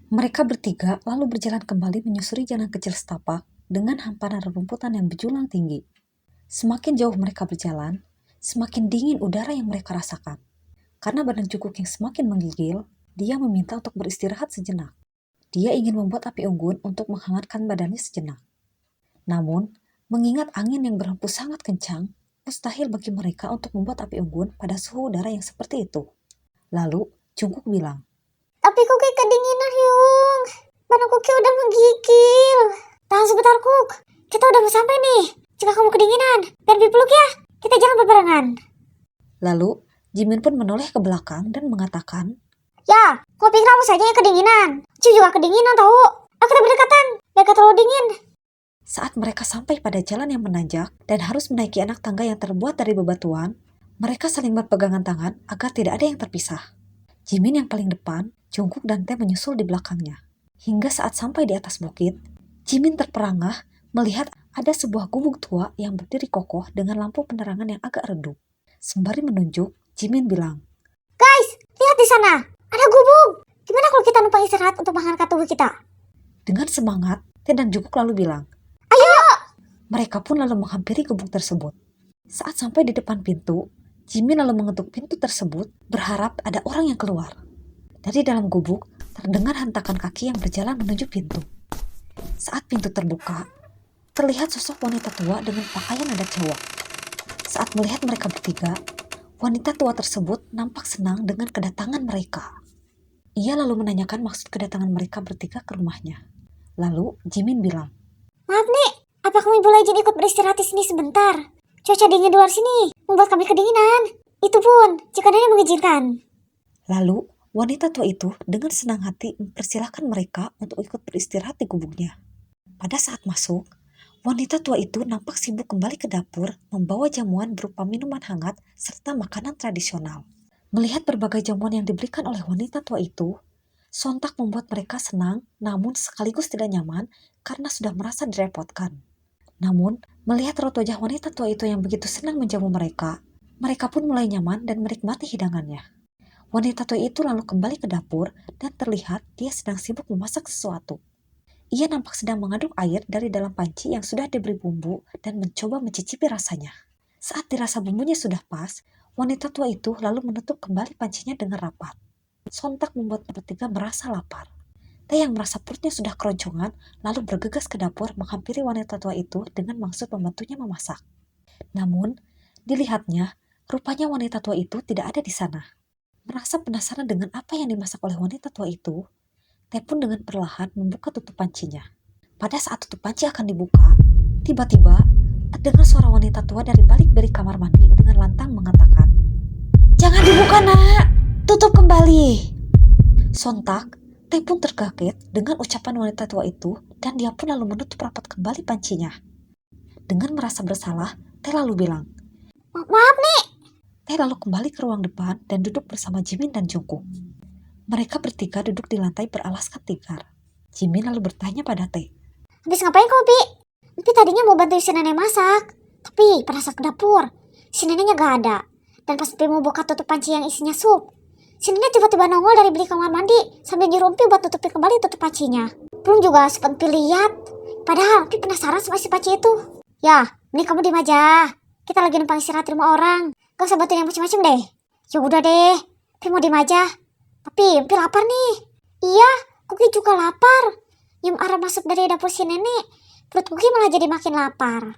Mereka bertiga lalu berjalan kembali menyusuri jalan kecil setapak dengan hamparan rerumputan yang berjulang tinggi. Semakin jauh mereka berjalan, semakin dingin udara yang mereka rasakan. Karena badan Jukuk yang semakin menggigil, dia meminta untuk beristirahat sejenak. Dia ingin membuat api unggun untuk menghangatkan badannya sejenak. Namun, mengingat angin yang berhembus sangat kencang, mustahil bagi mereka untuk membuat api unggun pada suhu udara yang seperti itu. Lalu, Jungkook bilang, "Tapi Kuki kedinginan, Hyung. Badan Kuki udah menggigil. Tahan sebentar, Kuk. Kita udah mau sampai nih. Jika kamu kedinginan, biar dipeluk ya. Kita jalan berbarengan." Lalu, Jimin pun menoleh ke belakang dan mengatakan, "Ya, kau pikir aku saja yang kedinginan? Cu juga kedinginan tahu. Ayo kita berdekatan, biar gak terlalu dingin." saat mereka sampai pada jalan yang menanjak dan harus menaiki anak tangga yang terbuat dari bebatuan, mereka saling berpegangan tangan agar tidak ada yang terpisah. Jimin yang paling depan, Jungkook dan Tae menyusul di belakangnya. Hingga saat sampai di atas bukit, Jimin terperangah melihat ada sebuah gubuk tua yang berdiri kokoh dengan lampu penerangan yang agak redup. Sembari menunjuk, Jimin bilang, "Guys, lihat di sana. Ada gubuk. Gimana kalau kita numpang istirahat untuk menghangatkan tubuh kita?" Dengan semangat, Tae dan Jungkook lalu bilang, "Ayo!" Mereka pun lalu menghampiri gubuk tersebut. Saat sampai di depan pintu, Jimin lalu mengetuk pintu tersebut berharap ada orang yang keluar. Dari dalam gubuk, terdengar hentakan kaki yang berjalan menuju pintu. Saat pintu terbuka, terlihat sosok wanita tua dengan pakaian adat Jawa. Saat melihat mereka bertiga, wanita tua tersebut nampak senang dengan kedatangan mereka. Ia lalu menanyakan maksud kedatangan mereka bertiga ke rumahnya. Lalu Jimin bilang, "Maaf nih, apa kami boleh izin ikut beristirahat di sini sebentar? Cuaca dingin di luar sini membuat kami kedinginan. Itu pun jika Nenek mengizinkan." Lalu wanita tua itu dengan senang hati mempersilahkan mereka untuk ikut beristirahat di gubuknya. Pada saat masuk, wanita tua itu nampak sibuk kembali ke dapur membawa jamuan berupa minuman hangat serta makanan tradisional. Melihat berbagai jamuan yang diberikan oleh wanita tua itu, sontak membuat mereka senang namun sekaligus tidak nyaman karena sudah merasa direpotkan. Namun, melihat raut wajah wanita tua itu yang begitu senang menjamu mereka, mereka pun mulai nyaman dan menikmati hidangannya. Wanita tua itu lalu kembali ke dapur dan terlihat dia sedang sibuk memasak sesuatu. Ia nampak sedang mengaduk air dari dalam panci yang sudah diberi bumbu dan mencoba mencicipi rasanya. Saat dirasa bumbunya sudah pas, wanita tua itu lalu menutup kembali pancinya dengan rapat. Sontak membuat bertiga merasa lapar. Teh yang merasa perutnya sudah keroncongan lalu bergegas ke dapur menghampiri wanita tua itu dengan maksud membantunya memasak. Namun, dilihatnya, rupanya wanita tua itu tidak ada di sana. Merasa penasaran dengan apa yang dimasak oleh wanita tua itu, Teh pun dengan perlahan membuka tutup pancinya. Pada saat tutup panci akan dibuka, tiba-tiba terdengar suara wanita tua dari balik dari kamar mandi dengan lantang mengatakan, "Jangan dibuka, Nak! Tutup kembali!" Sontak, Teh pun terkaget dengan ucapan wanita tua itu dan dia pun lalu menutup rapat kembali pancinya. Dengan merasa bersalah, Teh lalu bilang, "Maaf nih." Teh lalu kembali ke ruang depan dan duduk bersama Jimin dan Jungkook. Mereka bertiga duduk di lantai beralaskan tikar. Jimin lalu bertanya pada Teh, "Habis ngapain kau, Pi?" "Pi tadinya mau bantu si Nenek masak. Tapi pada saat ke dapur, si Neneknya gak ada. Dan pas Pi mau buka tutup panci yang isinya sup, si Nenek tiba-tiba nongol dari beli kamar mandi sambil nyuruh Pi buat tutupi kembali tutup pancinya. Belum juga sempat Pi lihat. Padahal Pi penasaran sama si panci itu." "Ya, ini kamu diem aja. Kita lagi numpang istirahat di rumah orang. Gak usah bantuin yang macem-macem deh." "Ya udah deh, Pi mau diem aja. Tapi Pi lapar nih." "Iya, Kuki juga lapar." Nyium aroma masuk dari dapur si Nenek, perut Kuki malah jadi makin lapar.